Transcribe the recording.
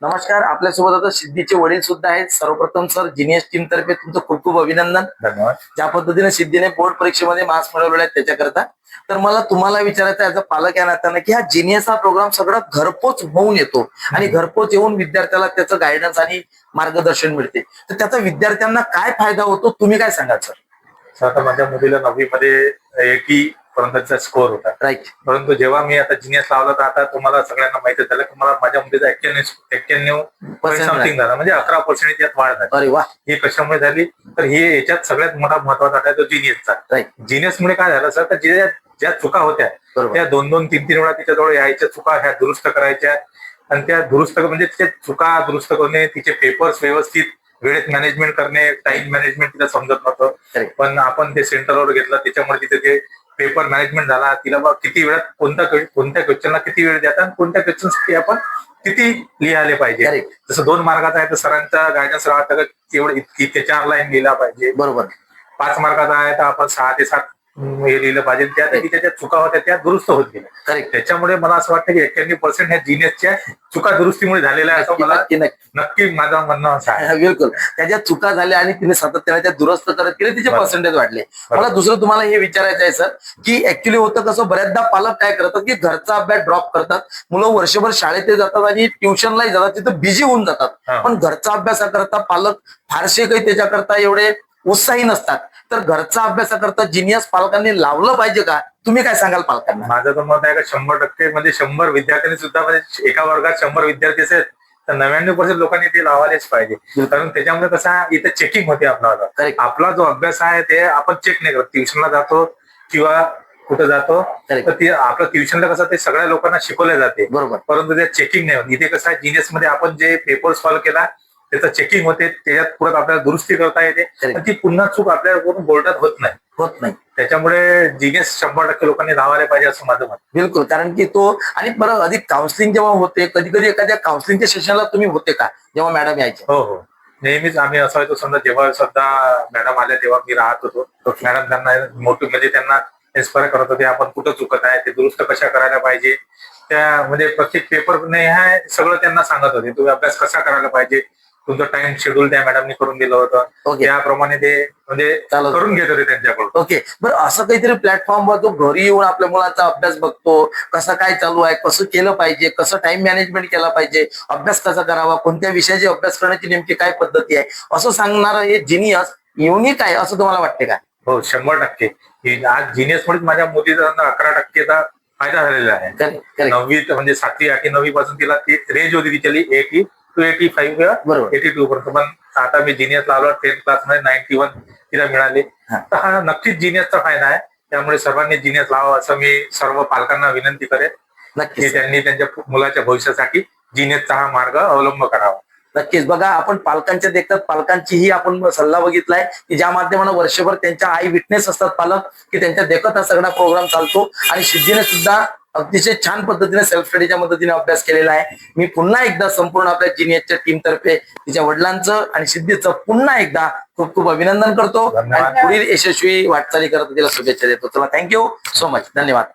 नमस्कार. आपल्यासोबत आता सिद्धीचे वडील सुद्धा आहेत. सर्वप्रथम सर, जिनियस टीम तर्फे तुमचं खूप खूप अभिनंदन. धन्यवाद. ज्या पद्धतीने सिद्धीने बोर्ड परीक्षेमध्ये मार्क्स मिळवले आहेत त्याच्याकरता. तर मला तुम्हाला विचारायचं ऍज अ पालक या नात्यानं की हा जिनियस हा प्रोग्राम सगळा घरपोच होऊन येतो आणि घरपोच येऊन विद्यार्थ्याला त्याचं गायडन्स आणि मार्गदर्शन मिळते. तर त्याचा विद्यार्थ्यांना काय फायदा होतो, तुम्ही काय सांगाल सर? आता माझ्या मुलीला 9वी मध्ये 80 पर्यंतचा स्कोअर होता. राईट. परंतु जेव्हा मी आता जिनियस लावला तर आता तुम्हाला सगळ्यांना माहिती झालं की मला माझ्या मुलीचा 91 समथिंग झाला, म्हणजे 11% यात वाढ झाली. अरे वा. ही कशामुळे झाली तर ही याच्यात सगळ्यात मोठा महत्वाचा आहे तो जिनियसचा. राईट. जिनियसमुळे काय झालं सर, तर ज्या चुका होत्या त्या 2-2, 3-3 वेळा तिच्याजवळ यायच्या, चुका ह्या दुरुस्त करायच्या आणि त्या दुरुस्त म्हणजे तिच्या चुका दुरुस्त करणे, तिचे पेपर्स व्यवस्थित वेळेत मॅनेजमेंट करणे, टाइम मॅनेजमेंट तिला समजत नव्हतं. पण आपण ते सेंटरवर घेतलं, त्याच्यामुळे तिथे ते पेपर मॅनेजमेंट झाला. तिला बघ किती वेळात कोणत्या क्वेश्चनला किती वेळ द्यायचा आणि कोणत्या क्वेश्चनसाठी आपण किती लिहायला पाहिजे. जसं 2 मार्काचा आहे तर सरांचा गायडन्स राहतं एवढं इतके 4 लाईन लिहिला पाहिजे. बरोबर. 5 मार्काचा आहे तर आपण 6 ते 7 हे लिहिलं पाहिजे. त्यासाठी त्याच्या चुका होत्या त्या दुरुस्त होत गेल्या. करेक्ट. त्याच्यामुळे मला असं वाटतं की 91% ह्या जिनियसच्या चुका दुरुस्तीमुळे झालेल्या आहे, असं मला नक्की माझं म्हणणं असं आहे. बिलकुल. त्याच्या चुका झाल्या आणि तिने सातत्याने त्या दुरुस्त करत गेले, तिचे पर्सेंटेज वाढले. मला दुसरं तुम्हाला हे विचारायचं आहे सर की ऍक्च्युली होतं कसं, बऱ्याचदा पालक काय करतात की घरचा अभ्यास ड्रॉप करतात. मुलं वर्षभर शाळेत जातात आणि ट्युशनलाही जातात, तिथं बिझी होऊन जातात. पण घरचा अभ्यासाकरता पालक फारसे काही त्याच्याकरता एवढे उत्साही नसतात. तर घरचा अभ्यासाकरता जिनियस पालकांनी लावलं पाहिजे का? तुम्ही काय सांगाल पालकांना? माझं तर मत आहे का 100% म्हणजे 100 विद्यार्थ्यांनी सुद्धा, म्हणजे एका वर्गात 100 विद्यार्थी असेल तर 99% लोकांनी ते लावायलाच पाहिजे. कारण त्याच्यामुळे कसं इथे चेकिंग होते आपला. आपला जो अभ्यास आहे ते आपण चेक नाही करत. ट्युशनला जातो किंवा कुठं जातो तर ते आपलं ट्युशनला कसं ते सगळ्या लोकांना शिकवले जाते. बरोबर. परंतु ते चेकिंग नाही होत. इथे कसं आहे, जिनियस मध्ये आपण जे पेपर सॉल्व्ह केला त्याचं चेकिंग होते, त्याच्यात पुढे आपल्याला दुरुस्ती करता येते. ती पुन्हा चूक आपल्याकडून बोर्डात होत नाही. त्याच्यामुळे जिनियस 100% लोकांनी लावायला पाहिजे असं माझं मत. बिलकुल. कारण की तो आणि बरं अधिक काउन्सिलिंग जेव्हा होते, कधी कधी एखाद्या काउन्सिलिंगच्या सेशनला तुम्ही होते का जेव्हा मॅडम यायचे? हो. नेहमीच आम्ही असायचो. समजा जेव्हा सुद्धा मॅडम आल्या तेव्हा मी राहत होतो. मॅडम त्यांना मोठी म्हणजे त्यांना इन्स्पायर करत होते, आपण कुठं चुकत आहे, ते दुरुस्त कशा करायला पाहिजे. त्या म्हणजे प्रत्येक पेपर नाही सगळं त्यांना सांगत होते, तुम्ही अभ्यास कसा करायला पाहिजे. तुमचं टाइम शेड्यूल त्या मॅडमनी करून दिलं होतं. त्याप्रमाणे ते म्हणजे करून घेत होते त्यांच्याकडून. ओके. बरं, असं काहीतरी प्लॅटफॉर्मवर जो घरी येऊन आपल्या मुलाचा अभ्यास बघतो, कसं काय चालू आहे, कसं केलं पाहिजे, कसं टाइम मॅनेजमेंट केला पाहिजे, अभ्यास कसा करावा, कोणत्या विषयाची अभ्यास करण्याची नेमकी काय पद्धती आहे, असं सांगणारं हे जिनियस युनिक आहे असं तुम्हाला वाटते का? हो, 100%. आज जिनियस मुळेच माझ्या मुलीचा 11%चा फायदा झालेला आहे. 9वी म्हणजे 7वी 8वी 9वी पासून तिला ती रेंज होती तिच्याली 80 to 85 किंवा 82 पर्यंत. पण आता मी जिनियस लावला 10th क्लासमध्ये 91 तिला मिळाले. तर हा नक्कीच जिनियसचा फायदा आहे. त्यामुळे सर्वांनी जिनियस लावा असं मी सर्व पालकांना विनंती करेन की त्यांनी त्यांच्या मुलाच्या भविष्यासाठी जिनियसचा हा मार्ग अवलंब करावा. नक्कीच. बघा, आपण पालकांच्या देखत पालकांचीही आपण सल्ला बघितलाय की ज्या माध्यमानं वर्षभर त्यांच्या आई विटनेस असतात पालक, की त्यांच्या देखत हा सगळा प्रोग्राम चालतो. आणि सिद्धीने सुद्धा अतिशय छान पद्धतीने सेल्फ स्टडीच्या मदतीने अभ्यास केलेला आहे. मी पुन्हा एकदा संपूर्ण आपल्या जिनियसच्या टीम तर्फे तिच्या वडिलांचं आणि सिद्धीचं पुन्हा एकदा खूप खूप अभिनंदन करतो आणि पुढील यशस्वी वाटचाली करत तिला शुभेच्छा देतो. चला, थँक्यू सो मच. धन्यवाद.